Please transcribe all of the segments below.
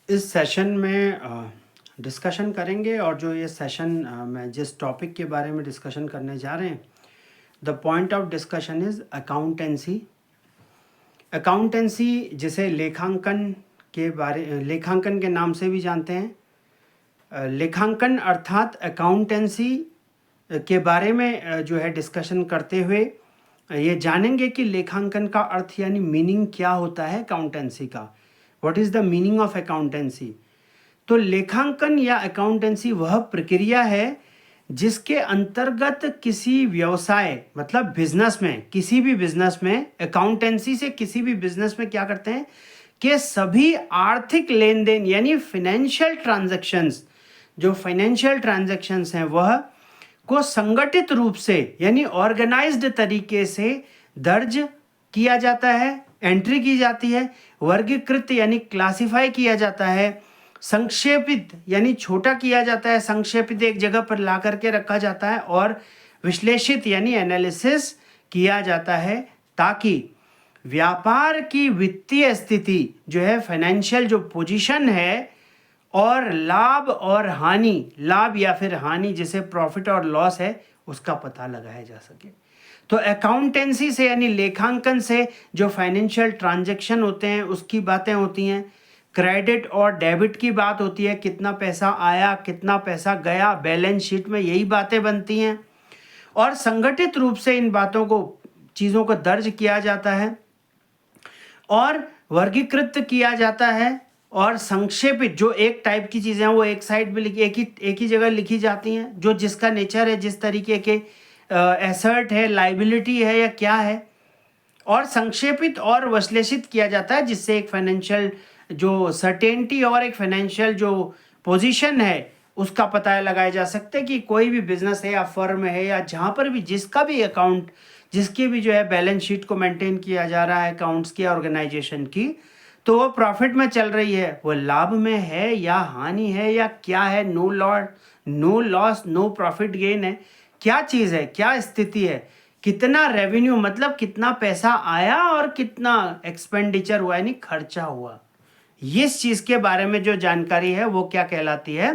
इस सेशन में डिस्कशन करेंगे और जो ये सेशन मैं जिस टॉपिक के बारे में डिस्कशन करने जा रहे हैं, the point of discussion is accountancy. Accountancy जिसे लेखांकन के नाम से भी जानते हैं। लेखांकन अर्थात अकाउंटेंसी के बारे में जो है डिस्कशन करते हुए ये जानेंगे कि लेखांकन का अर्थ यानी मीनिंग क्या होता है अकाउंटेंसी का। What is the meaning of accountancy? तो लेखांकन या अकाउंटेंसी वह प्रक्रिया है जिसके अंतर्गत किसी व्यवसाय मतलब बिजनेस में, किसी भी बिजनेस में अकाउंटेंसी से किसी भी बिजनेस में क्या करते हैं कि सभी आर्थिक लेन देन यानी फाइनेंशियल ट्रांजैक्शंस, जो फाइनेंशियल ट्रांजैक्शंस हैं वह को संगठित रूप से यानी ऑर्गेनाइज्ड तरीके से दर्ज किया जाता है, एंट्री की जाती है, वर्गीकृत यानी क्लासिफाई किया जाता है, संक्षेपित यानी छोटा किया जाता है, संक्षेपित एक जगह पर ला करके रखा जाता है और विश्लेषित यानी एनालिसिस किया जाता है ताकि व्यापार की वित्तीय स्थिति जो है, फाइनेंशियल जो पोजीशन है और लाभ और हानि, लाभ या फिर हानि जिसे प्रॉफिट और लॉस है, उसका पता लगाया जा सके। तो अकाउंटेंसी से यानी लेखांकन से जो फाइनेंशियल ट्रांजैक्शन होते हैं उसकी बातें होती हैं, क्रेडिट और डेबिट की बात होती है, कितना पैसा आया कितना पैसा गया, बैलेंस शीट में यही बातें बनती हैं और संगठित रूप से इन बातों को, चीज़ों को दर्ज किया जाता है और वर्गीकृत किया जाता है और संक्षेपित जो एक टाइप की चीज़ें हैं वो एक साइड में एक ही जगह लिखी जाती हैं, जो जिसका नेचर है, जिस तरीके के एसेट है, लाइबिलिटी है या क्या है, और संक्षेपित और विश्लेषित किया जाता है जिससे एक फाइनेंशियल जो सर्टेनिटी और एक फाइनेंशियल जो पोजीशन है उसका पता लगाया जा सकता है कि कोई भी बिजनेस है या फर्म है या जहाँ पर भी जिसका भी अकाउंट, जिसकी भी जो है बैलेंस शीट को मेंटेन किया जा रहा है अकाउंट्स की ऑर्गेनाइजेशन की, तो वो प्रॉफिट में चल रही है, वो लाभ में है या हानि है या क्या है, no loss no profit gain है, क्या चीज़ है, क्या स्थिति है, कितना रेवेन्यू मतलब कितना पैसा आया और कितना एक्सपेंडिचर हुआ यानी खर्चा हुआ, इस चीज़ के बारे में जो जानकारी है वो क्या कहलाती है,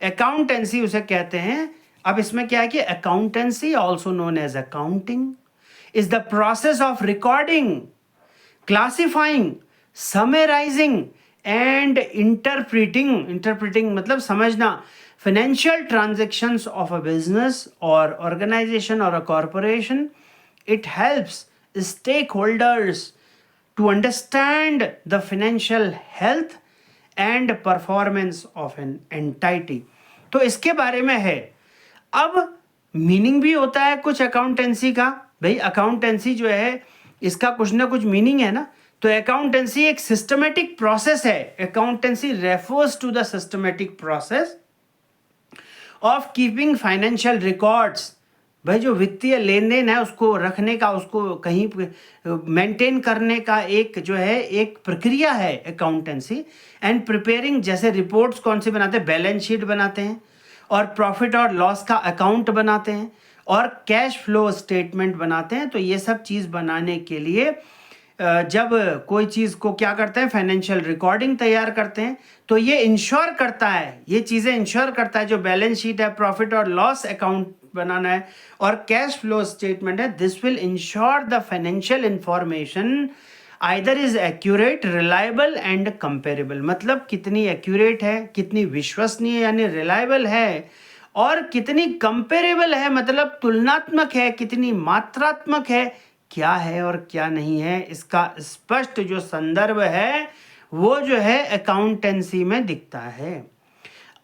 अकाउंटेंसी उसे कहते हैं। अब इसमें क्या है कि accountancy also known as accounting is the process of recording, classifying, summarising and interpreting मतलब समझना, financial transactions of a business और ऑर्गेनाइजेशन और a corporation. It helps stakeholders to understand the financial health and performance of an entity. तो इसके बारे में है। अब मीनिंग भी होता है कुछ अकाउंटेंसी का, भाई अकाउंटेंसी जो है इसका कुछ ना कुछ मीनिंग है ना, तो अकाउंटेंसी एक सिस्टमेटिक प्रोसेस है। Accountancy refers to the systematic process of keeping financial records, भाई जो वित्तीय लेन देन है उसको रखने का, उसको कहीं मेंटेन करने का एक जो है एक प्रक्रिया है अकाउंटेंसी। एंड प्रिपेयरिंग, जैसे रिपोर्ट्स कौन सी बनाते हैं, बैलेंस शीट बनाते हैं और प्रॉफिट और लॉस का अकाउंट बनाते हैं और कैश फ्लो स्टेटमेंट बनाते हैं। तो ये सब चीज़ बनाने के लिए जब कोई चीज़ को क्या करते हैं, फाइनेंशियल रिकॉर्डिंग तैयार करते हैं, तो ये इंश्योर करता है, ये चीज़ें इंश्योर करता है, जो बैलेंस शीट है, प्रॉफिट और लॉस अकाउंट बनाना है और कैश फ्लो स्टेटमेंट है, this will ensure the financial information either is accurate, reliable and comparable, मतलब कितनी एक्यूरेट है, कितनी विश्वसनीय यानी रिलायबल है और कितनी कंपेरेबल है मतलब तुलनात्मक है, कितनी मात्रात्मक है, क्या है और क्या नहीं है, इसका स्पष्ट जो संदर्भ है वो जो है अकाउंटेंसी में दिखता है।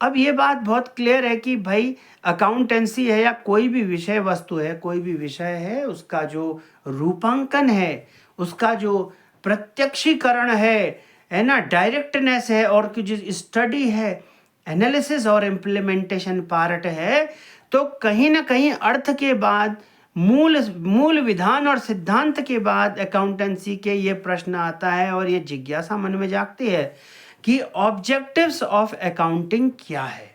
अब ये बात बहुत क्लियर है कि भाई अकाउंटेंसी है या कोई भी विषय वस्तु है, कोई भी विषय है, उसका जो रूपांकन है, उसका जो प्रत्यक्षीकरण है ना, डायरेक्टनेस है और की जो स्टडी है, एनालिसिस और इम्प्लीमेंटेशन पार्ट है, तो कहीं ना कहीं अर्थ के बाद मूल विधान और सिद्धांत के बाद अकाउंटेंसी के ये प्रश्न आता है और ये जिज्ञासा मन में जागती है कि ऑब्जेक्टिव्स ऑफ अकाउंटिंग क्या है।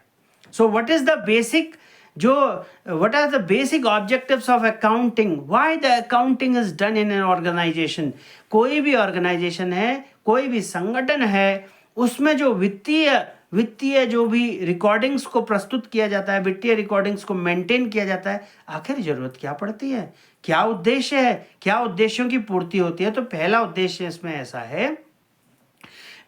So what are the basic objectives of accounting, why the accounting is done in an organisation. कोई भी ऑर्गेनाइजेशन है, कोई भी संगठन है, उसमें जो वित्तीय जो भी रिकॉर्डिंग्स को प्रस्तुत किया जाता है, वित्तीय रिकॉर्डिंग्स को मेंटेन किया जाता है, आखिर जरूरत क्या पड़ती है, क्या उद्देश्य है, क्या उद्देश्यों की पूर्ति होती है? तो पहला उद्देश्य इसमें ऐसा है,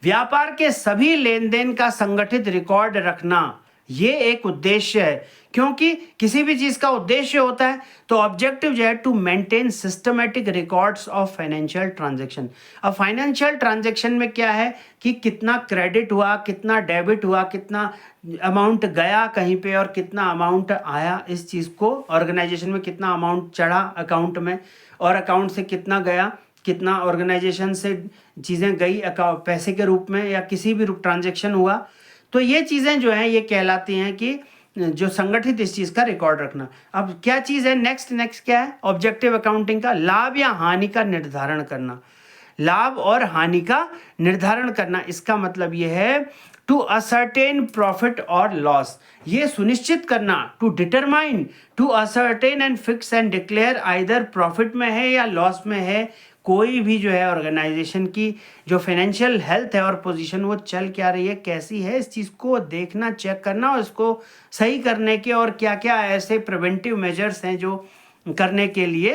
व्यापार के सभी लेन देन का संगठित रिकॉर्ड रखना, ये एक उद्देश्य है। क्योंकि किसी भी चीज का उद्देश्य होता है तो ऑब्जेक्टिव जो है to maintain systematic records of financial transaction. अब फाइनेंशियल ट्रांजैक्शन में क्या है कि कितना क्रेडिट हुआ, कितना डेबिट हुआ, कितना अमाउंट गया कहीं पे और कितना अमाउंट आया, इस चीज को ऑर्गेनाइजेशन में कितना अमाउंट चढ़ा अकाउंट में और अकाउंट से कितना गया, कितना ऑर्गेनाइजेशन से चीज़ें गई पैसे के रूप में या किसी भी रूप ट्रांजैक्शन हुआ। तो ये चीज़ें जो हैं ये कहलाती हैं कि जो संगठित इस चीज़ का रिकॉर्ड रखना। अब क्या चीज़ है नेक्स्ट क्या है ऑब्जेक्टिव अकाउंटिंग का? लाभ या हानि का निर्धारण करना। लाभ और हानि का निर्धारण करना, इसका मतलब ये है टू असर्टेन प्रॉफिट और लॉस, ये सुनिश्चित करना, to determine, to ascertain and fix and declare either profit में है या लॉस में है कोई भी जो है ऑर्गेनाइजेशन की जो फाइनेंशियल हेल्थ है और पोजीशन वो चल क्या रही है, कैसी है, इस चीज़ को देखना, चेक करना और इसको सही करने के और क्या क्या ऐसे प्रिवेंटिव मेजर्स हैं जो करने के लिए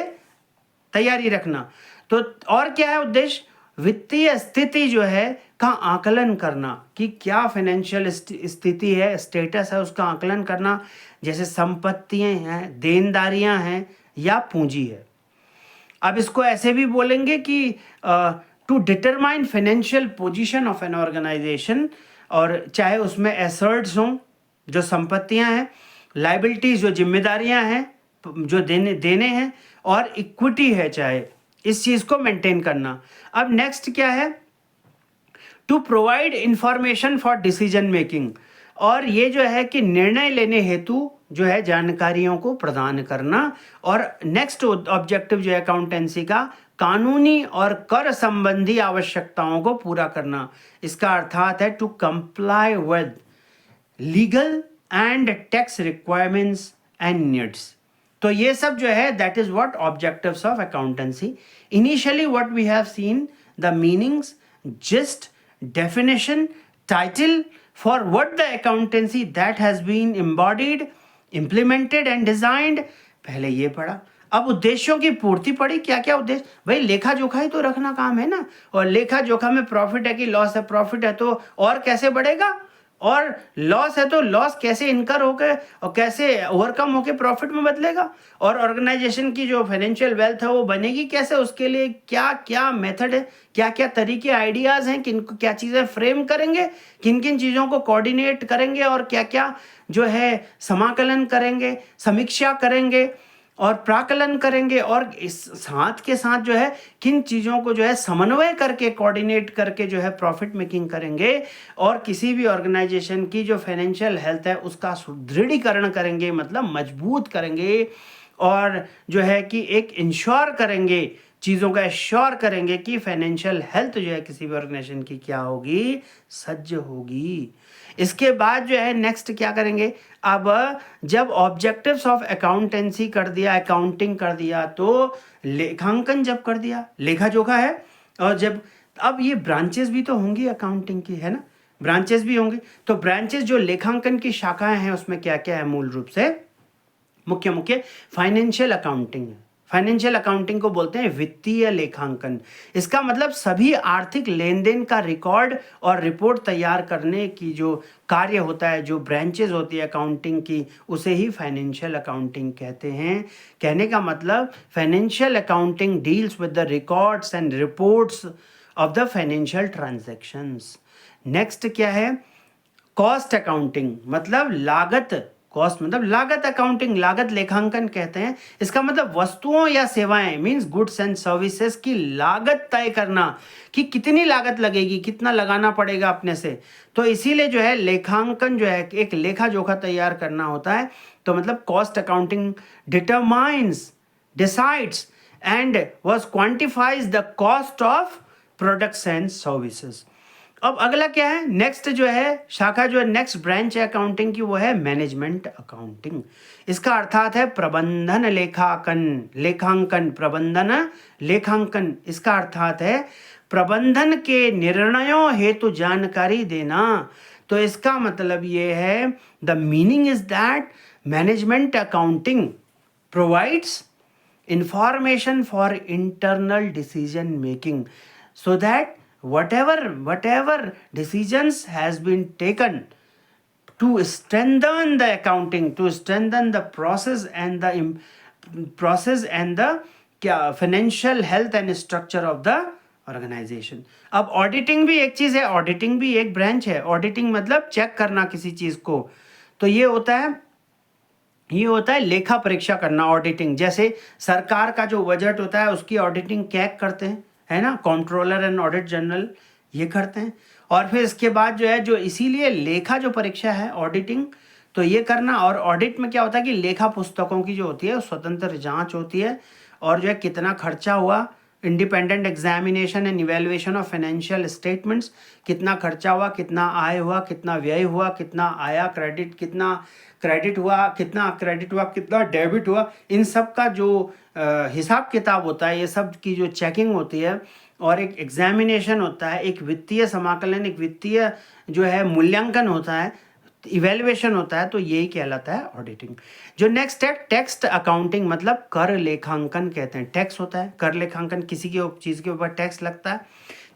तैयारी रखना। तो और क्या है उद्देश्य? वित्तीय स्थिति जो है का आकलन करना कि क्या फाइनेंशियल स्थिति है, स्टेटस है, उसका आकलन करना, जैसे संपत्तियां हैं, देनदारियां हैं या पूंजी है। अब इसको ऐसे भी बोलेंगे कि to determine financial position of an organisation, और चाहे उसमें एसेट्स हों जो संपत्तियां हैं, लाइबिलिटीज जो जिम्मेदारियां हैं जो देने हैं, और इक्विटी है चाहे, इस चीज को मेंटेन करना। अब नेक्स्ट क्या है? To provide information for decision making, और ये जो है कि निर्णय लेने हेतु जो है जानकारियों को प्रदान करना। और नेक्स्ट ऑब्जेक्टिव जो है अकाउंटेंसी का, कानूनी और कर संबंधी आवश्यकताओं को पूरा करना। इसका अर्थात है to comply with legal and tax requirements and needs. तो ये सब जो है that is what objectives of accountancy. Initially what we have seen the meanings, gist, definition, title for what the accountancy that has been embodied, implemented and designed, पहले ये पढ़ा। अब उद्देश्यों की पूर्ति पड़ी। क्या क्या उद्देश्य? भाई लेखा जोखा ही तो रखना काम है ना, और लेखा जोखा में प्रॉफिट है कि लॉस है, प्रॉफिट है तो और कैसे बढ़ेगा, और लॉस है तो लॉस कैसे इनकर होकर और कैसे ओवरकम होकर प्रॉफिट में बदलेगा, और ऑर्गेनाइजेशन की जो फाइनेंशियल वेल्थ है वो बनेगी कैसे, उसके लिए क्या क्या मेथड है, क्या क्या तरीके आइडियाज़ हैं, किन क्या चीज़ें फ्रेम करेंगे, किन किन चीज़ों को कोऑर्डिनेट करेंगे, और क्या क्या जो है समाकलन करेंगे, समीक्षा करेंगे और प्राकलन करेंगे, और इस साथ के साथ जो है किन चीज़ों को जो है समन्वय करके कोऑर्डिनेट करके जो है प्रॉफिट मेकिंग करेंगे, और किसी भी ऑर्गेनाइजेशन की जो फाइनेंशियल हेल्थ है उसका सुदृढ़ीकरण करेंगे, मतलब मजबूत करेंगे, और जो है कि एक इंश्योर करेंगे, चीज़ों का एश्योर करेंगे कि फाइनेंशियल हेल्थ जो है किसी भी ऑर्गेनाइजेशन की क्या होगी, सज्ज होगी। इसके बाद जो है नेक्स्ट क्या करेंगे? अब जब ऑब्जेक्टिव्स ऑफ अकाउंटेंसी कर दिया, अकाउंटिंग कर दिया, तो लेखांकन जब कर दिया, लेखा जोखा है, और जब अब ये ब्रांचेस भी तो होंगी अकाउंटिंग की, है ना, ब्रांचेस भी होंगी। तो ब्रांचेस जो लेखांकन की शाखाएं हैं उसमें क्या क्या है? मूल रूप से मुख्य फाइनेंशियल अकाउंटिंग है। फाइनेंशियल अकाउंटिंग को बोलते हैं वित्तीय लेखांकन। इसका मतलब सभी आर्थिक लेन देन का रिकॉर्ड और रिपोर्ट तैयार करने की जो कार्य होता है, जो ब्रांचेस होती है अकाउंटिंग की, उसे ही फाइनेंशियल अकाउंटिंग कहते हैं। कहने का मतलब financial accounting deals with the records and reports of the financial transactions. Next क्या है? कॉस्ट अकाउंटिंग, मतलब लागत, कॉस्ट मतलब लागत अकाउंटिंग, लागत लेखांकन कहते हैं। इसका मतलब वस्तुओं या सेवाएं मींस गुड्स एंड सर्विसेज की लागत तय करना कि कितनी लागत लगेगी, कितना लगाना पड़ेगा अपने से। तो इसीलिए जो है लेखांकन जो है एक लेखा जोखा तैयार करना होता है। तो मतलब cost accounting determines, decides and was quantifies the cost of products and services. अब अगला क्या है? नेक्स्ट जो है शाखा, जो है नेक्स्ट ब्रांच है अकाउंटिंग की, वो है मैनेजमेंट अकाउंटिंग। इसका अर्थात है प्रबंधन लेखांकन, लेखांकन प्रबंधन लेखांकन। इसका अर्थात है प्रबंधन के निर्णयों हेतु जानकारी देना। तो इसका मतलब ये है, the meaning is that management accounting provides information for internal decision making, so that whatever decisions has been taken to strengthen the accounting, to strengthen the process and the financial health and structure of the organisation. अब auditing भी एक चीज़ है, auditing भी एक branch है। Auditing मतलब check करना किसी चीज़ को, तो ये होता है लेखा परीक्षा करना, ऑडिटिंग। जैसे सरकार का जो बजट होता है उसकी ऑडिटिंग कैग करते हैं, है ना, कंट्रोलर एंड ऑडिट जनरल ये करते हैं। और फिर इसके बाद जो है, जो इसीलिए लेखा जो परीक्षा है ऑडिटिंग, तो ये करना। और ऑडिट में क्या होता है कि लेखा पुस्तकों की जो होती है स्वतंत्र जांच होती है, और जो है कितना खर्चा हुआ, independent examination and evaluation of financial statements, कितना खर्चा हुआ, कितना आय हुआ, कितना व्यय हुआ, कितना आया, कितना क्रेडिट हुआ, कितना डेबिट हुआ, इन सब का जो हिसाब किताब होता है, ये सब की जो चेकिंग होती है। और एक एग्जामिनेशन होता है, एक वित्तीय समाकलन, एक वित्तीय जो है मूल्यांकन होता है, इवेल्युएशन होता है, तो यही कहलाता है ऑडिटिंग। जो नेक्स्ट है टेक्स्ट अकाउंटिंग, मतलब कर लेखांकन कहते हैं। टैक्स होता है, कर लेखांकन, किसी की चीज़ के ऊपर टैक्स लगता है,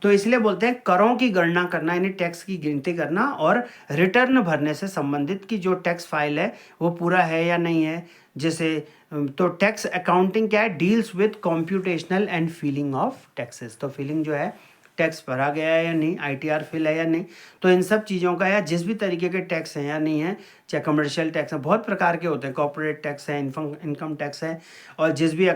तो इसलिए बोलते हैं करों की गणना करना, यानी टैक्स की गिनती करना, और रिटर्न भरने से संबंधित कि जो टैक्स फाइल है वो पूरा है या नहीं है। जैसे तो टैक्स अकाउंटिंग क्या है, deals with computational and filing of taxes. तो फिलिंग जो है, टैक्स भरा गया है या नहीं, आईटीआर फिल है या नहीं, तो इन सब चीज़ों का, या जिस भी तरीके के टैक्स हैं या नहीं है, चाहे कमर्शियल टैक्स है, बहुत प्रकार के होते हैं, कॉर्पोरेट टैक्स है, इनकम टैक्स है, और जिस भी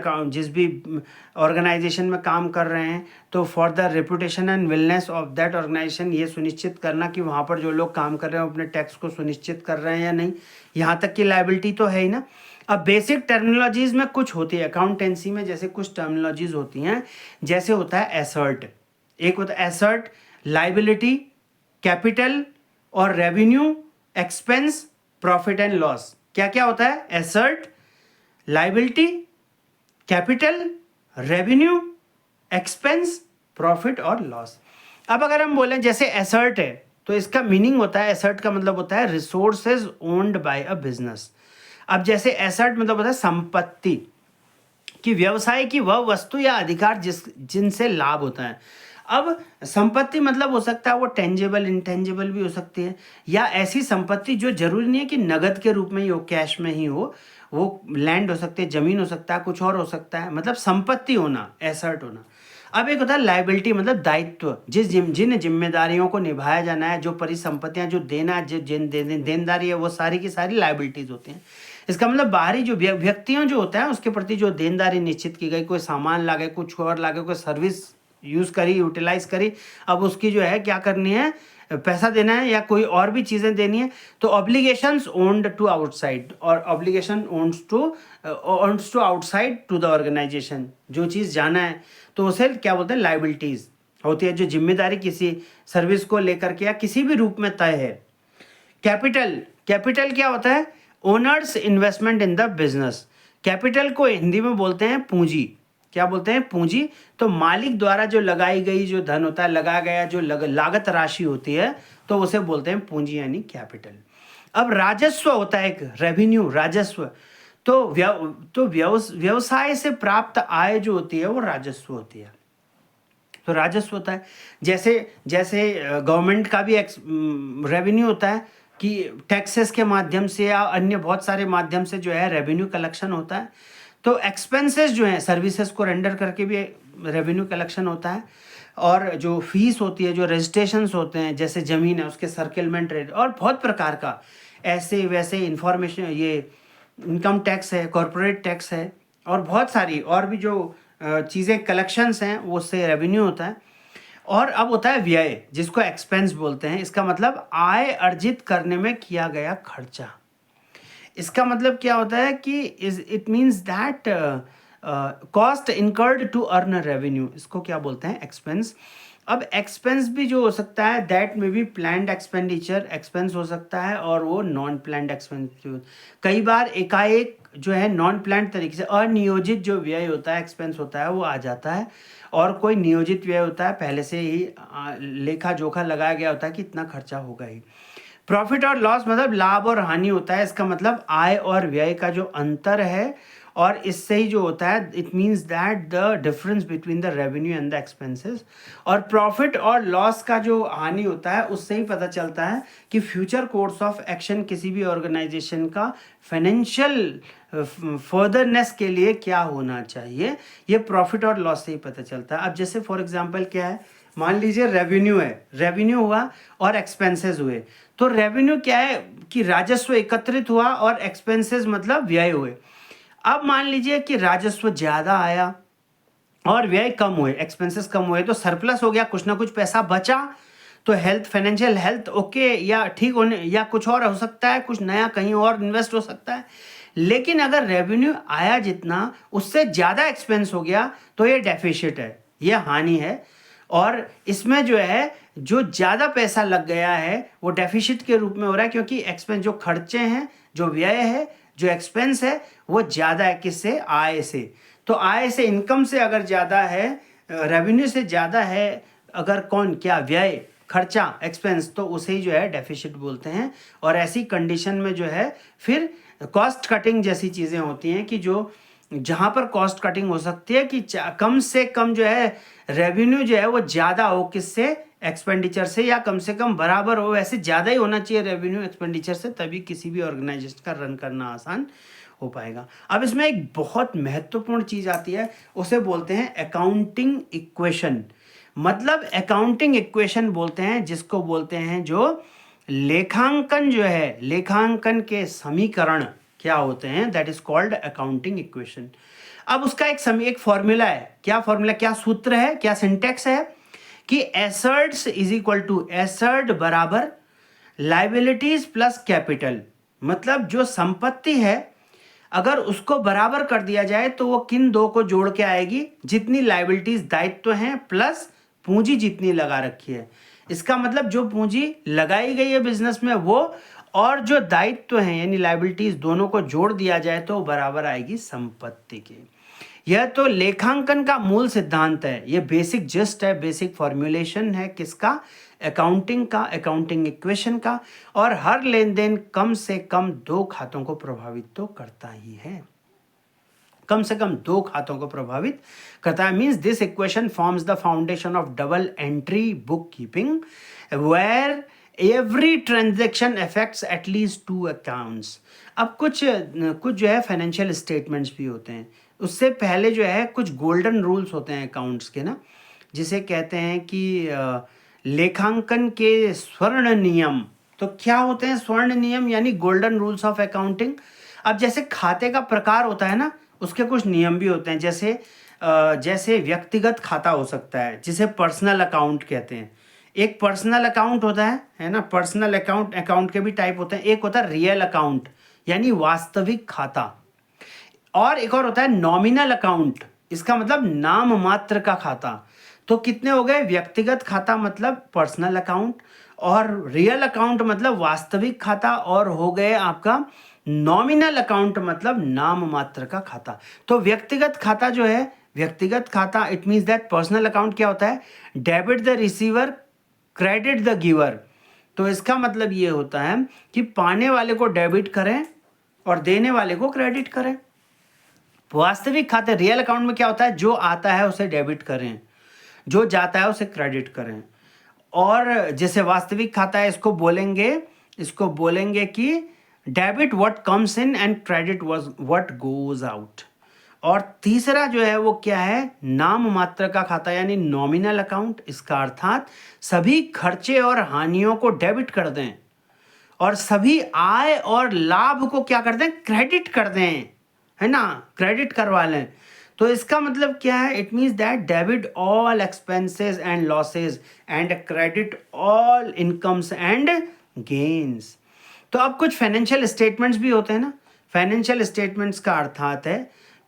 ऑर्गेनाइजेशन में काम कर रहे हैं, तो for the reputation and wellness of that organisation, ये सुनिश्चित करना कि वहाँ पर जो लोग काम कर रहे हैं अपने टैक्स को सुनिश्चित कर रहे हैं या नहीं, यहाँ तक की लायबिलिटी तो है ही ना। अब बेसिक टर्मिनोलॉजीज़ में कुछ होती है अकाउंटेंसी में, जैसे कुछ टर्मिनोलॉजीज़ होती हैं, जैसे होता है एसर्ट, एक होता है एसर्ट, लाइबिलिटी, कैपिटल और revenue, expense, profit and loss. क्या क्या होता है, एसर्ट, liability, capital, revenue, expense, profit और लॉस। अब अगर हम बोलें जैसे एसर्ट है, तो इसका मीनिंग होता है, एसर्ट का मतलब होता है resources owned by a business. अब जैसे एसर्ट मतलब होता है संपत्ति, कि व्यवसाय की वह वस्तु या अधिकार जिनसे लाभ होता है। अब संपत्ति मतलब हो सकता है वो टेंजेबल, इंटेंजेबल भी हो सकती है, या ऐसी संपत्ति जो जरूरी नहीं है कि नगद के रूप में ही हो, कैश में ही हो, वो लैंड हो सकती है, जमीन हो सकता है, कुछ और हो सकता है, मतलब संपत्ति होना, एसर्ट होना। अब एक होता है लाइबिलिटी, मतलब दायित्व, जिन जिम्मेदारियों को निभाया जाना है, जो परिसंपत्तियां जो देना, जिन देनदारी है, वो सारी की सारी लाइबिलिटीज होती हैं। इसका मतलब बाहरी जो व्यक्तियों जो होता है उसके प्रति जो देनदारी निश्चित की गई, कोई सामान लागे, कुछ और लागे, कोई सर्विस यूज़ करी, यूटिलाइज करी, अब उसकी जो है क्या करनी है, पैसा देना है या कोई और भी चीज़ें देनी है, तो ऑब्लिगेशंस ओन्ड टू आउटसाइड, और obligation owns to outside to the organisation, जो चीज़ जाना है तो उसे क्या बोलते हैं, लाइबिलिटीज़ होती है, जो जिम्मेदारी किसी सर्विस को लेकर के या किसी भी रूप में तय है। कैपिटल क्या होता है, owners investment in the business. Capital को हिंदी में बोलते हैं पूंजी। क्या बोलते हैं, पूंजी। तो मालिक द्वारा जो लगाई गई जो धन होता है, लगाया गया जो लागत राशि होती है, तो उसे बोलते हैं पूंजी, यानी कैपिटल। अब राजस्व होता है, एक रेवेन्यू, राजस्व, तो व्यवसाय से प्राप्त आय जो होती है वो राजस्व होती है। तो राजस्व होता है, जैसे गवर्नमेंट का भी रेवेन्यू होता है, कि टैक्सेस के माध्यम से या अन्य बहुत सारे माध्यम से जो है रेवेन्यू कलेक्शन होता है। तो एक्सपेंसेस जो हैं, सर्विसेज को रेंडर करके भी रेवेन्यू कलेक्शन होता है। और जो फीस होती है, जो रजिस्ट्रेशंस होते हैं, जैसे ज़मीन है उसके सर्किलमेंट रेट, और बहुत प्रकार का ऐसे वैसे इंफॉर्मेशन, ये इनकम टैक्स है, कॉरपोरेट टैक्स है, और बहुत सारी और भी जो चीज़ें कलेक्शंस हैं, वो उससे रेवेन्यू होता है। और अब होता है व्यय, जिसको एक्सपेंस बोलते हैं। इसका मतलब आय अर्जित करने में किया गया खर्चा। इसका मतलब क्या होता है कि it means that cost incurred to earn revenue, इसको क्या बोलते हैं, एक्सपेंस। अब एक्सपेंस भी जो हो सकता है दैट में भी प्लान्ड एक्सपेंडिचर एक्सपेंस हो सकता है और वो नॉन प्लान्ड एक्सपेंस। कई बार एकाएक जो है नॉन प्लान्ड तरीके से अनियोजित जो व्यय होता है एक्सपेंस होता है वो आ जाता है, और कोई नियोजित व्यय होता है पहले से ही लेखा जोखा लगाया गया होता है कि इतना खर्चा होगा ही। प्रॉफिट और लॉस मतलब लाभ और हानि होता है, इसका मतलब आय और व्यय का जो अंतर है, और इससे ही जो होता है it means that the difference between the revenue and the expenses. और प्रॉफिट और लॉस का जो हानि होता है उससे ही पता चलता है कि फ्यूचर कोर्स ऑफ एक्शन किसी भी ऑर्गेनाइजेशन का फाइनेंशियल फर्दरनेस के लिए क्या होना चाहिए, ये प्रॉफिट और लॉस से ही पता चलता है। अब जैसे फॉर एग्जांपल क्या है, मान लीजिए रेवेन्यू है, रेवेन्यू हुआ और एक्सपेंसेस हुए। तो रेवेन्यू क्या है कि राजस्व एकत्रित हुआ और एक्सपेंसेस मतलब व्यय हुए। अब मान लीजिए कि राजस्व ज़्यादा आया और व्यय कम हुए, एक्सपेंसेस कम हुए, तो सरप्लस हो गया, कुछ ना कुछ पैसा बचा। तो हेल्थ, फाइनेंशियल हेल्थ ओके या ठीक होने या कुछ और हो सकता है, कुछ नया कहीं और इन्वेस्ट हो सकता है। लेकिन अगर रेवेन्यू आया जितना उससे ज़्यादा एक्सपेंस हो गया तो ये डेफिसिट है, ये हानि है। और इसमें जो है जो ज़्यादा पैसा लग गया है वो डेफिसिट के रूप में हो रहा है, क्योंकि एक्सपेंस जो खर्चे हैं, जो व्यय है, जो एक्सपेंस है वो ज़्यादा है किससे, आय से। तो आय से, इनकम से अगर ज़्यादा है, रेवेन्यू से ज़्यादा है अगर कौन क्या व्यय, खर्चा, एक्सपेंस, तो उसे ही जो है डेफिसिट बोलते हैं। और ऐसी कंडीशन में जो है फिर कॉस्ट कटिंग जैसी चीज़ें होती हैं कि जो जहाँ पर कॉस्ट कटिंग हो सकती है कि कम से कम जो है रेवेन्यू जो है वो ज़्यादा हो किससे, एक्सपेंडिचर से, या कम से कम बराबर हो, वैसे ज़्यादा ही होना चाहिए रेवेन्यू एक्सपेंडिचर से, तभी किसी भी ऑर्गेनाइजेशन का रन करना आसान हो पाएगा। अब इसमें एक बहुत महत्वपूर्ण चीज़ आती है, उसे बोलते हैं अकाउंटिंग इक्वेशन। मतलब अकाउंटिंग इक्वेशन बोलते हैं जिसको बोलते हैं जो लेखांकन जो है, लेखांकन के समीकरण क्या होते हैं, that is called accounting equation. अब उसका एक फॉर्मूला है, क्या फॉर्मूला, क्या सूत्र है, क्या सिंटेक्स है कि assets is equal to, asset बराबर लाइबिलिटीज प्लस कैपिटल। मतलब जो संपत्ति है अगर उसको बराबर कर दिया जाए तो वो किन दो को जोड़ के आएगी, जितनी लाइबिलिटीज दायित्व हैं प्लस पूंजी जितनी लगा रखी है। इसका मतलब जो पूंजी लगाई गई है बिजनेस में वो, और जो दायित्व हैं यानी लाइबिलिटीज, दोनों को जोड़ दिया जाए तो बराबर आएगी संपत्ति के। यह तो लेखांकन का मूल सिद्धांत है, ये बेसिक जस्ट है, बेसिक फॉर्मूलेशन है किसका, अकाउंटिंग का, अकाउंटिंग इक्वेशन का। और हर लेन देन कम से कम 2 खातों को प्रभावित तो करता ही है, कम से कम 2 खातों को प्रभावित करता है। Means this equation forms the foundation of double entry book keeping where every transaction affects at least 2 accounts. अब कुछ जो है फाइनेंशियल स्टेटमेंट्स भी होते हैं, उससे पहले जो है कुछ गोल्डन रूल्स होते हैं अकाउंट्स के ना, जिसे कहते हैं कि लेखांकन के स्वर्ण नियम। तो क्या होते हैं स्वर्ण नियम, यानी गोल्डन रूल्स ऑफ अकाउंटिंग। अब जैसे खाते का प्रकार होता है ना, उसके कुछ नियम भी होते हैं। जैसे व्यक्तिगत खाता हो सकता है जिसे पर्सनल अकाउंट कहते हैं। एक पर्सनल अकाउंट होता है ना, पर्सनल अकाउंट के भी टाइप होते हैं। एक होता है रियल अकाउंट यानी वास्तविक खाता, और एक और होता है नॉमिनल अकाउंट, इसका मतलब नाम मात्र का खाता। तो कितने हो गए, व्यक्तिगत खाता मतलब पर्सनल अकाउंट, और रियल अकाउंट मतलब वास्तविक खाता, और हो गए आपका नॉमिनल अकाउंट मतलब नाम मात्र का खाता। तो व्यक्तिगत खाता जो है, व्यक्तिगत खाता it means that personal account क्या होता है, debit the receiver credit the giver. तो इसका मतलब ये होता है कि पाने वाले को डेबिट करें और देने वाले को क्रेडिट करें। वास्तविक खाते रियल अकाउंट में क्या होता है, जो आता है उसे डेबिट करें, जो जाता है उसे क्रेडिट करें। और जैसे वास्तविक खाता है इसको बोलेंगे कि debit what comes in and credit what goes out. और तीसरा जो है वो क्या है, नाम मात्र का खाता यानी नॉमिनल अकाउंट। इसका अर्थात सभी खर्चे और हानियों को डेबिट कर दें और सभी आय और लाभ को क्या कर दें, क्रेडिट कर दें, है ना, क्रेडिट करवा लें। तो इसका मतलब क्या है, it means that debit all expenses and losses and credit all incomes and gains. तो अब कुछ फाइनेंशियल स्टेटमेंट्स भी होते हैं ना, फाइनेंशियल स्टेटमेंट्स का अर्थात है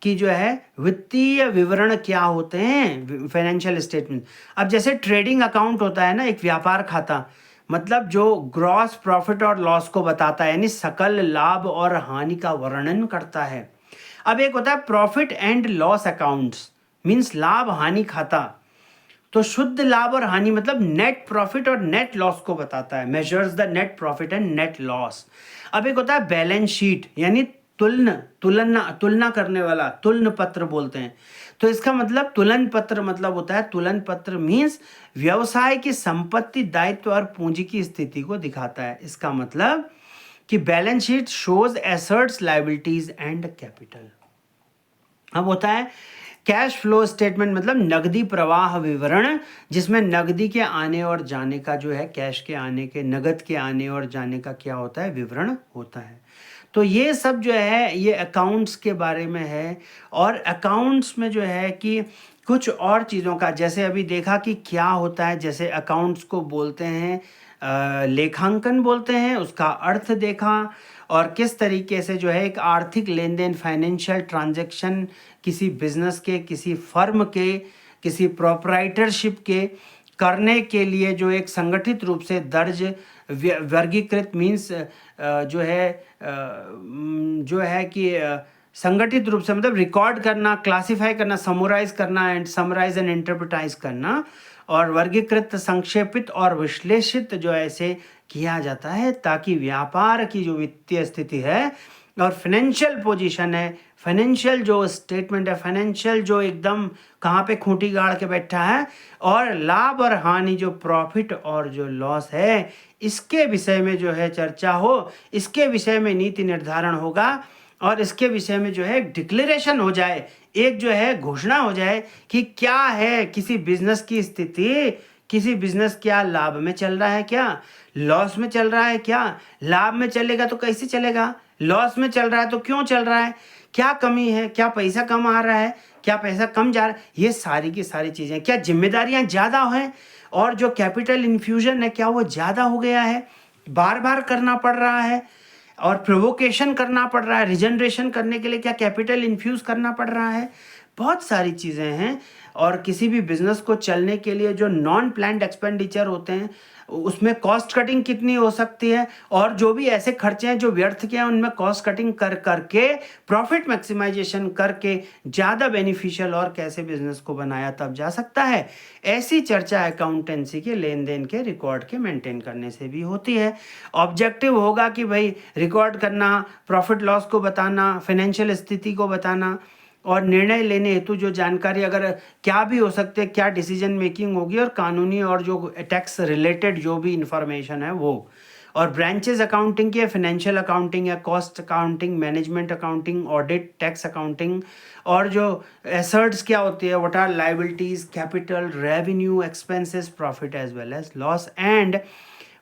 कि जो है वित्तीय विवरण क्या होते हैं, फाइनेंशियल स्टेटमेंट। अब जैसे ट्रेडिंग अकाउंट होता है ना, एक व्यापार खाता, मतलब जो ग्रॉस प्रॉफिट और लॉस को बताता है, यानी सकल लाभ और हानि का वर्णन करता है। अब एक होता है profit and loss accounts, means लाभ हानि खाता। तो शुद्ध लाभ और हानि मतलब नेट प्रॉफिट और नेट लॉस को बताता है, measures the net profit and net loss. अब एक होता है बैलेंस शीट, यानी तुलना करने वाला, तुलन पत्र बोलते हैं। तो इसका मतलब तुलन पत्र मतलब होता है, तुलन पत्र मीन्स व्यवसाय की संपत्ति, दायित्व और पूंजी की स्थिति को दिखाता है। इसका मतलब कि balance sheet shows assets, liabilities and capital. अब होता है कैश फ्लो स्टेटमेंट, मतलब नगदी प्रवाह विवरण, जिसमें नगदी के आने और जाने का जो है, कैश के आने के, नगद के आने और जाने का क्या होता है, विवरण होता है। तो ये सब जो है ये अकाउंट्स के बारे में है। और अकाउंट्स में जो है कि कुछ और चीज़ों का, जैसे अभी देखा कि क्या होता है, जैसे अकाउंट्स को बोलते हैं लेखांकन बोलते हैं, उसका अर्थ देखा, और किस तरीके से जो है एक आर्थिक लेन देन, फाइनेंशियल ट्रांजैक्शन किसी बिजनेस के, किसी फर्म के, किसी प्रोप्राइटरशिप के करने के लिए जो एक संगठित रूप से दर्ज, वर्गीकृत, मीन्स जो है कि संगठित रूप से मतलब रिकॉर्ड करना, क्लासिफाई करना, समराइज करना एंड समराइज एंड इंटरप्रिटाइज करना, और वर्गीकृत, संक्षेपित और विश्लेषित जो ऐसे किया जाता है, ताकि व्यापार की जो वित्तीय स्थिति है और फाइनेंशियल पोजीशन है, फाइनेंशियल जो स्टेटमेंट है, फाइनेंशियल जो एकदम कहाँ पे खूंटी गाड़ के बैठा है, और लाभ और हानि जो प्रॉफिट और जो लॉस है, इसके विषय में जो है चर्चा हो, इसके विषय में नीति निर्धारण होगा, और इसके विषय में जो है डिक्लेरेशन हो जाए, एक जो है घोषणा हो जाए कि क्या है किसी बिजनेस की स्थिति, किसी बिजनेस क्या लाभ में चल रहा है, क्या लॉस में चल रहा है, क्या लाभ में चलेगा तो कैसे चलेगा, लॉस में चल रहा है तो क्यों चल रहा है, क्या कमी है, क्या पैसा कम आ रहा है, क्या पैसा कम जा रहा है, ये सारी की सारी चीज़ें, क्या जिम्मेदारियां ज़्यादा हैं, और जो कैपिटल इन्फ्यूजन है क्या वो ज़्यादा हो गया है, बार बार करना पड़ रहा है, और प्रोवोकेशन करना पड़ रहा है, रिजनरेशन करने के लिए क्या कैपिटल इन्फ्यूज़ करना पड़ रहा है, बहुत सारी चीज़ें हैं। और किसी भी बिजनेस को चलने के लिए जो नॉन प्लान्ड एक्सपेंडिचर होते हैं, उसमें कॉस्ट कटिंग कितनी हो सकती है, और जो भी ऐसे खर्चे हैं जो व्यर्थ के हैं, उनमें कॉस्ट कटिंग करके प्रॉफिट मैक्सिमाइजेशन करके ज़्यादा बेनिफिशियल और कैसे बिजनेस को बनाया तब जा सकता है। ऐसी चर्चा अकाउंटेंसी के लेन देन के रिकॉर्ड के मेंटेन करने से भी होती है। ऑब्जेक्टिव होगा कि भाई रिकॉर्ड करना, प्रॉफिट लॉस को बताना, फाइनेंशियल स्थिति को बताना, और निर्णय लेने हेतु जो जानकारी अगर क्या भी हो सकते हैं, क्या डिसीजन मेकिंग होगी, और कानूनी और जो टैक्स रिलेटेड जो भी इंफॉर्मेशन है वो। और ब्रांचेस अकाउंटिंग की फाइनेंशियल अकाउंटिंग या cost accounting, management accounting, audit, tax accounting, और जो एसेट्स क्या होती है, what are liabilities, capital, revenue, expenses, profit as well as loss, and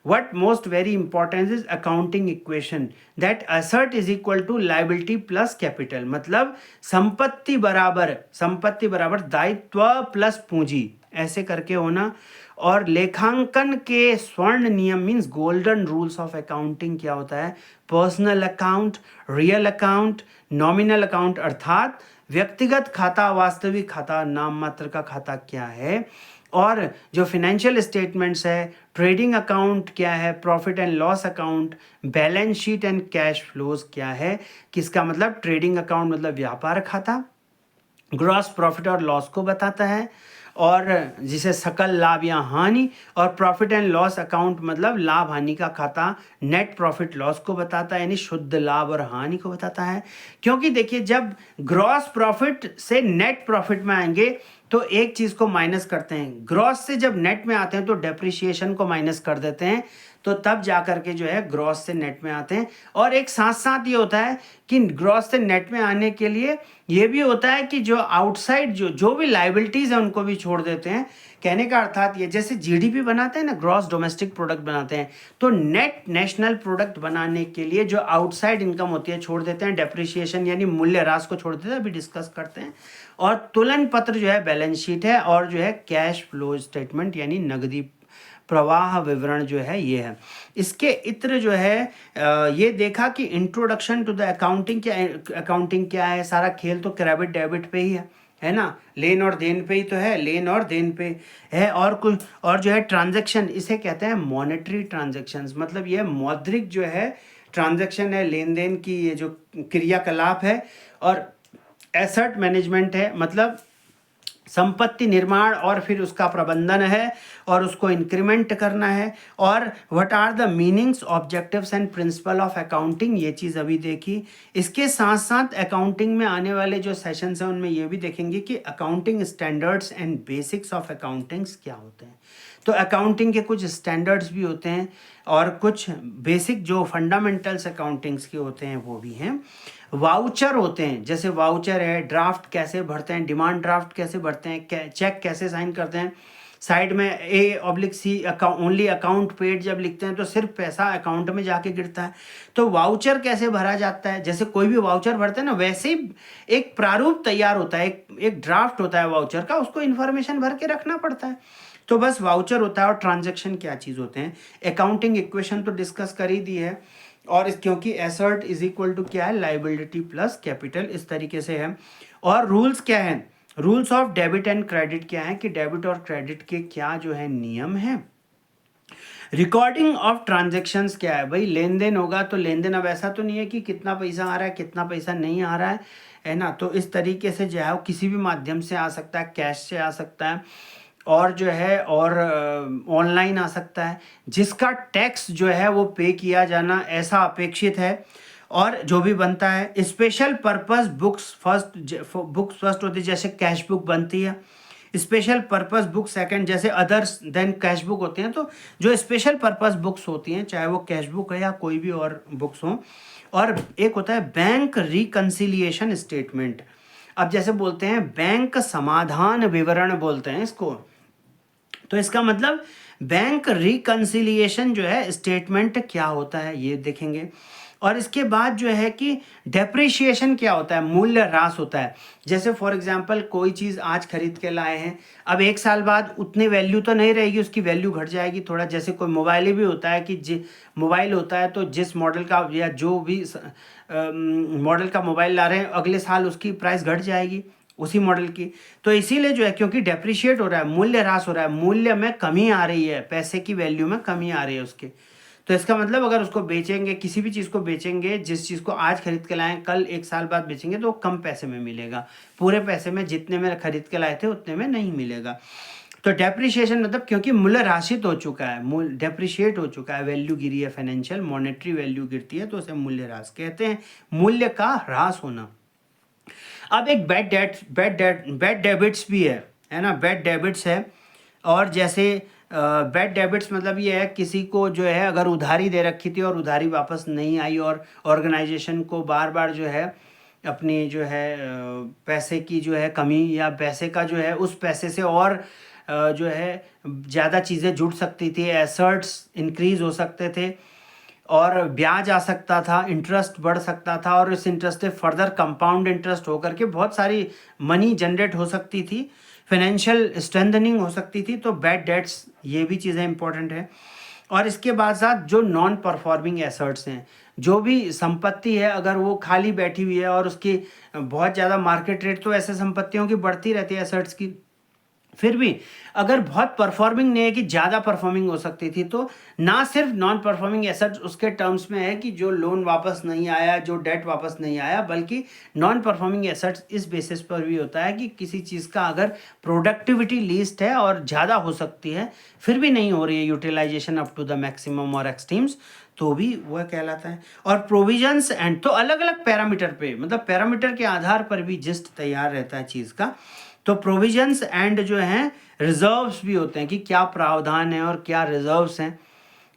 what most very important is accounting equation that asset is equal to liability plus capital, मतलब संपत्ति बराबर दायित्व plus पूंजी, ऐसे करके होना। और लेखांकन के स्वर्ण नियम means golden rules of accounting क्या होता है, personal account, real account, nominal account, अर्थात व्यक्तिगत खाता, वास्तविक खाता, नाम मात्र का खाता क्या है, और जो फिनेंशियल स्टेटमेंट्स है, ट्रेडिंग अकाउंट क्या है, profit and loss account, balance sheet and cash flows क्या है। किसका मतलब ट्रेडिंग अकाउंट मतलब व्यापार खाता, ग्रॉस प्रॉफिट और लॉस को बताता है, और जिसे सकल लाभ या हानि, और प्रॉफिट एंड लॉस अकाउंट मतलब लाभ हानि का खाता, नेट प्रॉफिट लॉस को बताता है, यानी शुद्ध लाभ और हानि को बताता है। क्योंकि देखिए जब ग्रॉस प्रॉफिट से नेट प्रॉफिट में आएंगे तो एक चीज़ को माइनस करते हैं, ग्रॉस से जब नेट में आते हैं तो डेप्रिसिएशन को माइनस कर देते हैं, तो तब जा करके जो है ग्रॉस से नेट में आते हैं। और एक साथ साथ ये होता है कि ग्रॉस से नेट में आने के लिए ये भी होता है कि जो आउटसाइड जो भी लाइबिलिटीज़ है उनको भी छोड़ देते हैं। कहने का अर्थात ये, जैसे जीडीपी बनाते हैं ना, ग्रॉस डोमेस्टिक प्रोडक्ट बनाते हैं, तो नेट नेशनल प्रोडक्ट बनाने के लिए जो आउटसाइड इनकम होती है छोड़ देते हैं, डेप्रिसिएशन यानी मूल्यह्रास को छोड़ देते हैं, अभी डिस्कस करते हैं। और तुलन पत्र जो है बैलेंस शीट है, और जो है कैश फ्लो स्टेटमेंट यानी नगदी प्रवाह विवरण जो है ये है। इसके इत्र जो है ये देखा कि इंट्रोडक्शन टू द अकाउंटिंग क्या है। सारा खेल तो क्रेडिट डेबिट पे ही है ना, लेन और देन पे ही तो है, लेन और देन पे है। और कुछ और जो है ट्रांजैक्शन, इसे कहते हैं मॉनेटरी ट्रांजैक्शंस, मतलब ये मौद्रिक जो है ट्रांजैक्शन है, लेन देन की ये जो क्रियाकलाप है। और एसेट मैनेजमेंट है, मतलब संपत्ति निर्माण और फिर उसका प्रबंधन है और उसको इंक्रीमेंट करना है। और what are the meanings, objectives and principle of accounting, ये चीज़ अभी देखी। इसके साथ साथ अकाउंटिंग में आने वाले जो सेशंस हैं उनमें ये भी देखेंगे कि accounting standards and basics of accountings क्या होते हैं। तो अकाउंटिंग के कुछ स्टैंडर्ड्स भी होते हैं और कुछ बेसिक जो फंडामेंटल्स अकाउंटिंग्स के होते हैं वो भी हैं। वाउचर होते हैं, जैसे वाउचर है, ड्राफ्ट कैसे भरते हैं, डिमांड ड्राफ्ट कैसे भरते हैं, चेक कैसे साइन करते हैं। साइड में A/C ओनली अकाउंट पेड जब लिखते हैं तो सिर्फ पैसा अकाउंट में जाके गिरता है। तो वाउचर कैसे भरा जाता है, जैसे कोई भी वाउचर भरते हैं ना, वैसे ही एक प्रारूप तैयार होता है, एक ड्राफ्ट होता है वाउचर का, उसको इन्फॉर्मेशन भर के रखना पड़ता है। तो बस वाउचर होता है। और ट्रांजैक्शन क्या चीज़ होते हैं, अकाउंटिंग इक्वेशन तो डिस्कस कर ही दी है। और क्योंकि एसेट इज इक्वल टू क्या है, लाइबिलिटी प्लस कैपिटल, इस तरीके से है। और रूल्स क्या है, rules of debit and credit क्या है, कि डेबिट और क्रेडिट के क्या जो है नियम है। रिकॉर्डिंग ऑफ ट्रांजैक्शंस क्या है, भाई लेन देन होगा तो लेन देन अब ऐसा तो नहीं है कि कितना पैसा आ रहा है कितना पैसा नहीं आ रहा है ना। तो इस तरीके से जो है वो किसी भी माध्यम से आ सकता है, कैश से आ सकता है और जो है और ऑनलाइन आ सकता है। जिसका टैक्स जो है वो पे किया जाना ऐसा अपेक्षित है। और जो भी बनता है स्पेशल पर्पस बुक्स फर्स्ट होती है, जैसे कैश बुक बनती है। स्पेशल पर्पस बुक सेकंड, जैसे अदर्स देन कैश बुक होते हैं। तो जो स्पेशल पर्पस बुक्स होती हैं, चाहे वो कैश बुक है या कोई भी और बुक्स हो। और एक होता है बैंक रिकंसिलिएशन स्टेटमेंट। अब जैसे बोलते हैं बैंक समाधान विवरण बोलते हैं इसको, तो इसका मतलब बैंक रिकंसिलिएशन जो है स्टेटमेंट क्या होता है ये देखेंगे। और इसके बाद जो है कि डेप्रिशिएशन क्या होता है, मूल्य ह्रास होता है। जैसे फॉर एग्जांपल कोई चीज़ आज खरीद के लाए हैं, अब 1 साल बाद उतनी वैल्यू तो नहीं रहेगी, उसकी वैल्यू घट जाएगी थोड़ा। जैसे कोई मोबाइल भी होता है कि मोबाइल होता है तो जिस मॉडल का या जो भी मॉडल का मोबाइल ला रहे हैं, अगले साल उसकी प्राइस घट जाएगी उसी मॉडल की। तो इसीलिए जो है क्योंकि डेप्रिशिएट हो रहा है, मूल्य ह्रास हो रहा है, मूल्य में कमी आ रही है, पैसे की वैल्यू में कमी आ रही है उसके। तो इसका मतलब अगर उसको बेचेंगे, किसी भी चीज़ को बेचेंगे, जिस चीज़ को आज खरीद के लाएं कल 1 साल बाद बेचेंगे तो वो कम पैसे में मिलेगा, पूरे पैसे में जितने में खरीद के लाए थे उतने में नहीं मिलेगा। तो डेप्रिशिएशन मतलब क्योंकि मूल्य ह्रासित हो चुका है, मूल्य डेप्रिशिएट हो चुका है, वैल्यू गिरी है, फाइनेंशियल मॉनेटरी वैल्यू गिरती है तो उसे मूल्य ह्रास कहते हैं, मूल्य का ह्रास होना। अब एक बैड डेबिट्स भी है ना, बैड डेबिट्स है। और जैसे बैड डेबिट्स मतलब ये है किसी को जो है अगर उधारी दे रखी थी और उधारी वापस नहीं आई और ऑर्गेनाइजेशन को बार बार जो है अपनी जो है पैसे की जो है कमी या पैसे का जो है उस पैसे से और जो है ज़्यादा चीज़ें जुड़ सकती थी, एसेट्स इंक्रीज हो सकते थे और ब्याज आ सकता था, इंटरेस्ट बढ़ सकता था और इस इंटरेस्ट से फर्दर कंपाउंड इंटरेस्ट होकर के बहुत सारी मनी जनरेट हो सकती थी, फाइनेंशियल स्ट्रेंथनिंग हो सकती थी। तो बैड डेट्स ये भी चीज़ें इंपॉर्टेंट है। और इसके बाद साथ जो नॉन परफॉर्मिंग एसेट्स हैं, जो भी संपत्ति है अगर वो खाली बैठी हुई है और उसकी बहुत ज़्यादा मार्केट रेट, तो ऐसे संपत्तियों की बढ़ती रहती है एसेट्स की, फिर भी अगर बहुत परफॉर्मिंग नहीं है कि ज़्यादा परफॉर्मिंग हो सकती थी, तो ना सिर्फ नॉन परफॉर्मिंग एसेट्स उसके टर्म्स में है कि जो लोन वापस नहीं आया, जो डेट वापस नहीं आया, बल्कि नॉन परफॉर्मिंग एसेट्स इस बेसिस पर भी होता है कि किसी चीज़ का अगर प्रोडक्टिविटी लीस्ट है और ज़्यादा हो सकती है फिर भी नहीं हो रही है utilization up to the maximum और एक्सट्रीम्स, तो भी वह कहलाता है। और प्रोविजंस एंड, तो अलग अलग पैरामीटर पे, मतलब पैरामीटर के आधार पर भी जिस्ट तैयार रहता है चीज़ का। तो प्रोविजंस एंड जो हैं रिजर्व्स भी होते हैं कि क्या प्रावधान है और क्या रिजर्व्स हैं,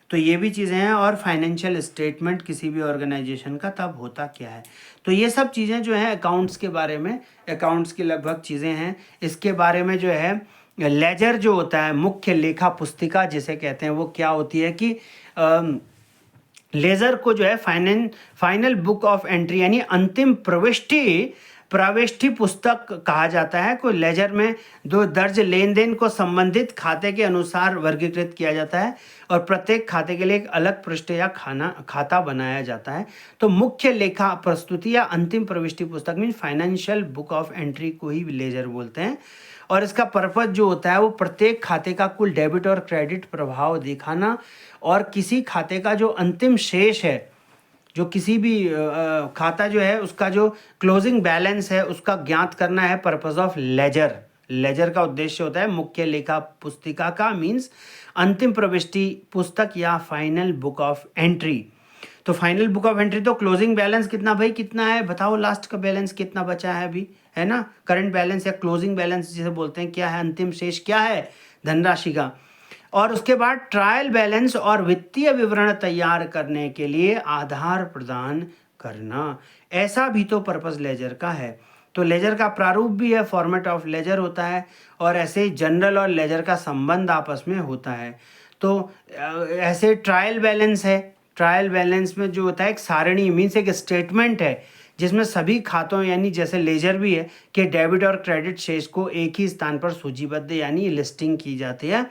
तो ये भी चीज़ें हैं। और फाइनेंशियल स्टेटमेंट किसी भी ऑर्गेनाइजेशन का तब होता क्या है। तो ये सब चीज़ें जो हैं अकाउंट्स के बारे में, अकाउंट्स की लगभग चीज़ें हैं। इसके बारे में जो है लेजर जो होता है, मुख्य लेखा पुस्तिका जिसे कहते हैं, वो क्या होती है कि लेजर को जो है फाइनल बुक ऑफ एंट्री यानी अंतिम प्रविष्टि प्रविष्टि पुस्तक कहा जाता है। कोई लेजर में दो दर्ज लेन देन को संबंधित खाते के अनुसार वर्गीकृत किया जाता है और प्रत्येक खाते के लिए एक अलग पृष्ठ या खाता बनाया जाता है। तो मुख्य लेखा प्रस्तुति या अंतिम प्रविष्टि पुस्तक mean financial book of entry को ही लेजर बोलते हैं। और इसका पर्पज जो होता है वो प्रत्येक खाते का कुल डेबिट और क्रेडिट प्रभाव दिखाना और किसी खाते का जो अंतिम शेष है, जो किसी भी खाता जो है उसका जो क्लोजिंग बैलेंस है उसका ज्ञात करना है पर्पस ऑफ लेजर। लेजर का उद्देश्य होता है मुख्य लेखा पुस्तिका का मीन्स अंतिम प्रविष्टि पुस्तक या फाइनल बुक ऑफ एंट्री। तो फाइनल बुक ऑफ एंट्री तो क्लोजिंग बैलेंस कितना भाई कितना है बताओ, लास्ट का बैलेंस कितना बचा है अभी, है ना, करंट बैलेंस या क्लोजिंग बैलेंस जिसे बोलते हैं, क्या है अंतिम शेष क्या है धनराशि का। और उसके बाद ट्रायल बैलेंस और वित्तीय विवरण तैयार करने के लिए आधार प्रदान करना, ऐसा भी तो पर्पस लेजर का है। तो लेजर का प्रारूप भी है, फॉर्मेट ऑफ लेजर होता है और ऐसे ही जनरल और लेजर का संबंध आपस में होता है। तो ऐसे ट्रायल बैलेंस है, ट्रायल बैलेंस में जो होता है एक सारणी मीन्स एक स्टेटमेंट है जिसमें सभी खातों यानी जैसे लेजर भी है कि डेबिट और क्रेडिट शेष को एक ही स्थान पर सूचीबद्ध यानी लिस्टिंग की जाती है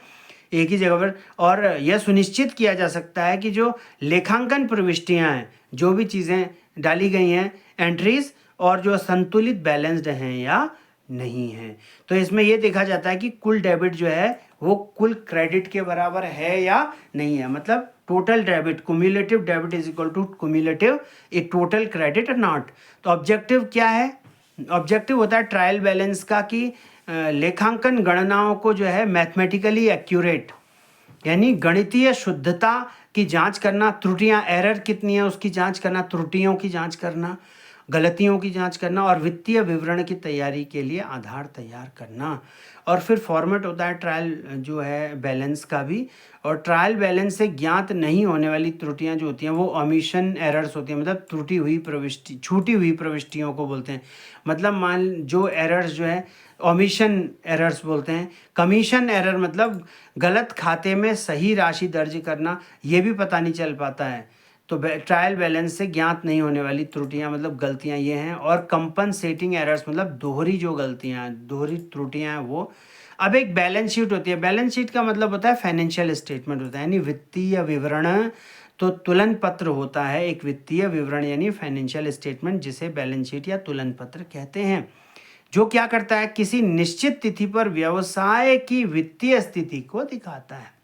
एक ही जगह पर। और यह सुनिश्चित किया जा सकता है कि जो लेखांकन प्रविष्टियां हैं, जो भी चीज़ें डाली गई हैं एंट्रीज, और जो संतुलित बैलेंस्ड हैं या नहीं हैं। तो इसमें यह देखा जाता है कि कुल डेबिट जो है वो कुल क्रेडिट के बराबर है या नहीं है, मतलब total debit, cumulative debit is equal to cumulative a total credit और नॉट। तो ऑब्जेक्टिव क्या है, ऑब्जेक्टिव होता है ट्रायल बैलेंस का कि लेखांकन गणनाओं को जो है मैथमेटिकली एक्यूरेट यानी गणितीय शुद्धता की जांच करना, त्रुटियां एरर कितनी है उसकी जांच करना, त्रुटियों की जांच करना, गलतियों की जांच करना और वित्तीय विवरण की तैयारी के लिए आधार तैयार करना। और फिर फॉर्मेट होता है ट्रायल जो है बैलेंस का भी, और ट्रायल बैलेंस से ज्ञात नहीं होने वाली त्रुटियां जो होती हैं वो ओमिशन एरर्स होती हैं, मतलब त्रुटि हुई प्रविष्टि, छूटी हुई प्रविष्टियों को बोलते हैं। मतलब मान जो एरर्स जो है ओमिशन एरर्स बोलते हैं। कमीशन एरर मतलब गलत खाते में सही राशि दर्ज करना, ये भी पता नहीं चल पाता है। तो ट्रायल बैलेंस से ज्ञात नहीं होने वाली त्रुटियां मतलब गलतियां ये हैं। और कंपनसेटिंग एरर्स मतलब दोहरी जो गलतियां, दोहरी त्रुटियां हैं वो। अब एक बैलेंस शीट होती है, बैलेंस शीट का मतलब होता है फाइनेंशियल स्टेटमेंट होता है यानी वित्तीय विवरण। तो तुलन पत्र होता है एक वित्तीय विवरण यानी फाइनेंशियल स्टेटमेंट, जिसे बैलेंस शीट या तुलन पत्र कहते हैं, जो क्या करता है किसी निश्चित तिथि पर व्यवसाय की वित्तीय स्थिति को दिखाता है।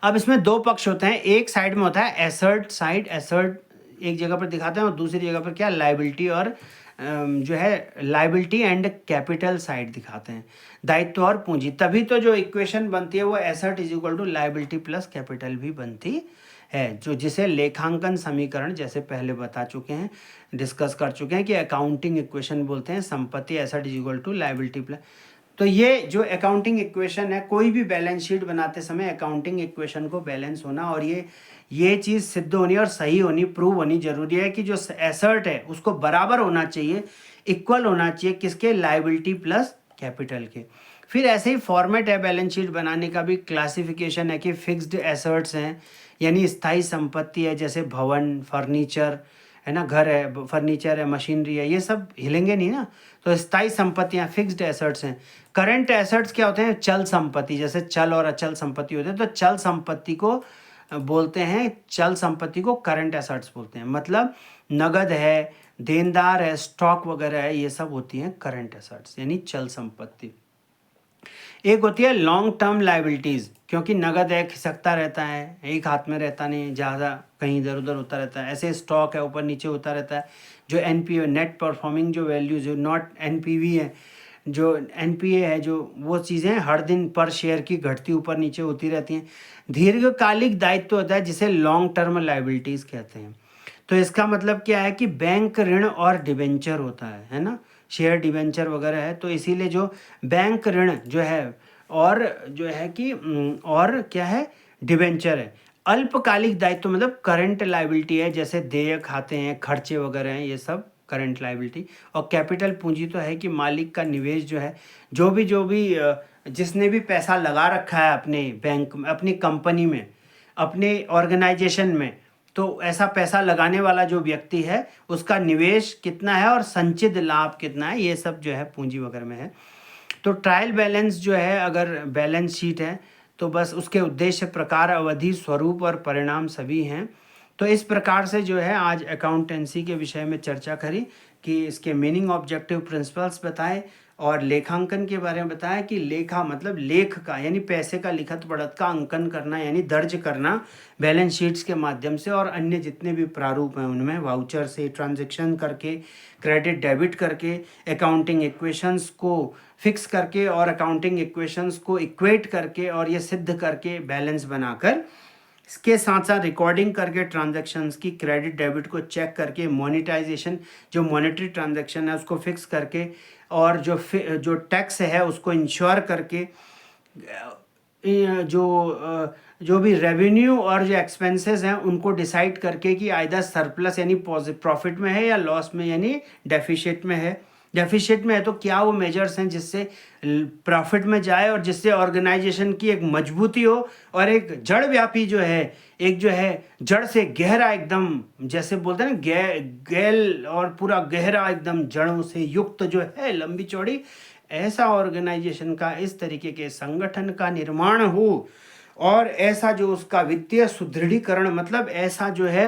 अब इसमें दो पक्ष होते हैं, एक साइड में होता है एसेट साइड, एसेट एक जगह पर दिखाते हैं और दूसरी जगह पर क्या लायबिलिटी और जो है लायबिलिटी एंड कैपिटल साइड दिखाते हैं, दायित्व और पूंजी। तभी तो जो इक्वेशन बनती है वो asset is equal to liability plus capital भी बनती है, जो जिसे लेखांकन समीकरण जैसे पहले बता चुके हैं, डिस्कस कर चुके हैं कि अकाउंटिंग इक्वेशन बोलते हैं संपत्ति asset is equal to liability plus. तो ये जो अकाउंटिंग इक्वेशन है, कोई भी बैलेंस शीट बनाते समय अकाउंटिंग इक्वेशन को बैलेंस होना और ये चीज़ सिद्ध होनी और सही होनी, प्रूव होनी जरूरी है कि जो एसेट है उसको बराबर होना चाहिए, इक्वल होना चाहिए किसके, लायबिलिटी प्लस कैपिटल के। फिर ऐसे ही फॉर्मेट है बैलेंस शीट बनाने का भी, क्लासिफिकेशन है कि फिक्स्ड एसेट्स हैं यानी स्थायी संपत्ति है, जैसे भवन, फर्नीचर है ना, घर है, फर्नीचर है, मशीनरी है, ये सब हिलेंगे नहीं ना। तो स्थायी संपत्तियां फिक्स्ड एसेट्स हैं। करंट एसेट्स क्या होते हैं, चल संपत्ति, जैसे चल और अचल संपत्ति होते हैं। तो चल संपत्ति को बोलते हैं, चल संपत्ति को करंट एसेट्स बोलते हैं, मतलब नगद है, देनदार है, स्टॉक वगैरह है, ये सब होती हैं करंट एसेट्स यानी चल संपत्ति। एक होती है लॉन्ग टर्म लायबिलिटीज़, क्योंकि नगद है खिसकता रहता है, एक हाथ में रहता नहीं, ज़्यादा कहीं इधर उधर होता रहता है। ऐसे स्टॉक है ऊपर नीचे होता रहता है। जो एनपीए नेट परफॉर्मिंग जो वैल्यू, जो नॉट एनपीवी है, जो एनपीए है, जो वो चीज़ें हर दिन पर शेयर की घटती ऊपर नीचे होती रहती हैं। दीर्घकालिक दायित्व होता है जिसे लॉन्ग टर्म लायबिलिटीज़ कहते हैं। तो इसका मतलब क्या है कि बैंक ऋण और डिबेंचर होता है ना, शेयर डिबेंचर वगैरह है। तो इसीलिए जो बैंक ऋण जो है और जो है कि और क्या है, डिबेंचर है। अल्पकालिक दायित्व मतलब करंट लायबिलिटी है, जैसे देय खाते हैं, खर्चे वगैरह हैं, ये सब करंट लायबिलिटी। और कैपिटल पूंजी तो है कि मालिक का निवेश जो है, जो भी जिसने भी पैसा लगा रखा है अपने बैंक में, अपनी कंपनी में, अपने ऑर्गेनाइजेशन में, तो ऐसा पैसा लगाने वाला जो व्यक्ति है उसका निवेश कितना है और संचित लाभ कितना है, ये सब जो है पूंजी वगैरह में है। तो ट्रायल बैलेंस जो है, अगर बैलेंस शीट है तो बस उसके उद्देश्य, प्रकार, अवधि, स्वरूप और परिणाम सभी हैं। तो इस प्रकार से जो है आज अकाउंटेंसी के विषय में चर्चा करी कि इसके मीनिंग, ऑब्जेक्टिव, प्रिंसिपल्स बताए और लेखांकन के बारे में बताया कि लेखा मतलब लेख का यानी पैसे का लिखत पढ़त का अंकन करना यानी दर्ज करना बैलेंस शीट्स के माध्यम से, और अन्य जितने भी प्रारूप हैं उनमें वाउचर से, ट्रांजैक्शन करके, क्रेडिट डेबिट करके, अकाउंटिंग इक्वेशंस को फिक्स करके और अकाउंटिंग इक्वेशंस को इक्वेट करके और ये सिद्ध करके बैलेंस बनाकर, इसके साथ साथ रिकॉर्डिंग करके ट्रांजैक्शंस की, क्रेडिट डेबिट को चेक करके, मोनेटाइजेशन जो मॉनेटरी ट्रांजैक्शन है उसको फिक्स करके, और जो टैक्स है उसको इंश्योर करके, जो भी रेवेन्यू और जो एक्सपेंसेस हैं उनको डिसाइड करके कि आइदर सरप्लस यानी प्रॉफिट में है या लॉस में यानी डेफिशिट में है। डेफिशिट में है तो क्या वो मेजर्स हैं जिससे प्रॉफिट में जाए और जिससे ऑर्गेनाइजेशन की एक मजबूती हो और एक जड़ व्यापी जो है, एक जो है जड़ से गहरा एकदम, जैसे बोलते हैं ना गैल और पूरा गहरा एकदम जड़ों से युक्त जो है लंबी चौड़ी, ऐसा ऑर्गेनाइजेशन का, इस तरीके के संगठन का निर्माण हो और ऐसा जो उसका वित्तीय सुदृढ़ीकरण मतलब ऐसा जो है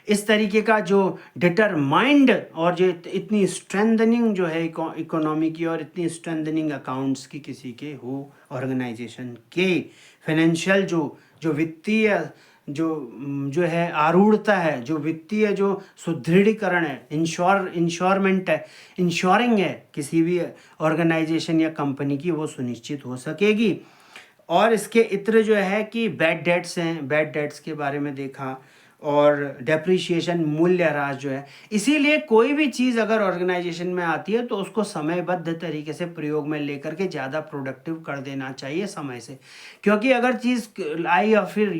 इस तरीके का जो डिटरमाइंड और जो इतनी स्ट्रेंथनिंग जो है इकोनॉमी की और इतनी स्ट्रेंथनिंग अकाउंट्स की किसी के हो, ऑर्गेनाइजेशन के फाइनेंशियल जो वित्तीय जो है आरूढ़ता है, जो वित्तीय जो सुदृढ़ीकरण है, इंश्योरमेंट है, इंश्योरिंग है किसी भी ऑर्गेनाइजेशन या कंपनी की, वो सुनिश्चित हो सकेगी। और इसके इत्र जो है कि बैड डेट्स हैं, बैड डेट्स के बारे में देखा, और डेप्रिशिएशन मूल्यह्रास जो है। इसीलिए कोई भी चीज़ अगर ऑर्गेनाइजेशन में आती है तो उसको समयबद्ध तरीके से प्रयोग में लेकर के ज़्यादा प्रोडक्टिव कर देना चाहिए समय से, क्योंकि अगर चीज़ आई और फिर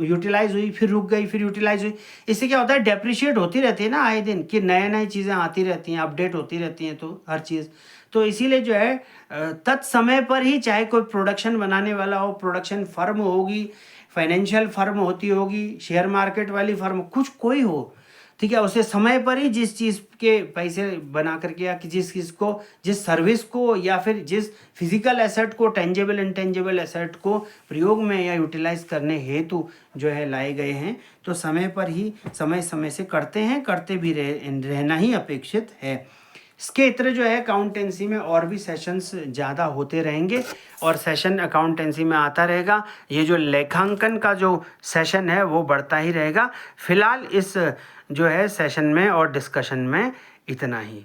यूटिलाइज हुई, फिर रुक गई, फिर यूटिलाइज हुई, इससे क्या होता है, डेप्रिशिएट होती रहती है ना आए दिन, कि नए नई चीज़ें आती रहती हैं, अपडेट होती रहती हैं, तो हर चीज़, तो इसीलिए जो है तत्समय पर ही, चाहे कोई प्रोडक्शन बनाने वाला हो, प्रोडक्शन फर्म होगी, फाइनेंशियल फर्म होती होगी, शेयर मार्केट वाली फर्म, कुछ कोई हो, ठीक है, उसे समय पर ही जिस चीज़ के पैसे बना करके या जिस चीज़ को, जिस सर्विस को या फिर जिस फिजिकल एसेट को, टेंजेबल इंटेंजेबल एसेट को प्रयोग में या यूटिलाइज करने हेतु जो है लाए गए हैं, तो समय पर ही समय समय से करते हैं, करते भी रहना ही अपेक्षित है। इसके इतर जो है अकाउंटेंसी में और भी सेशंस ज़्यादा होते रहेंगे और सेशन अकाउंटेंसी में आता रहेगा। ये जो लेखांकन का जो सेशन है वो बढ़ता ही रहेगा। फिलहाल इस जो है सेशन में और डिस्कशन में इतना ही।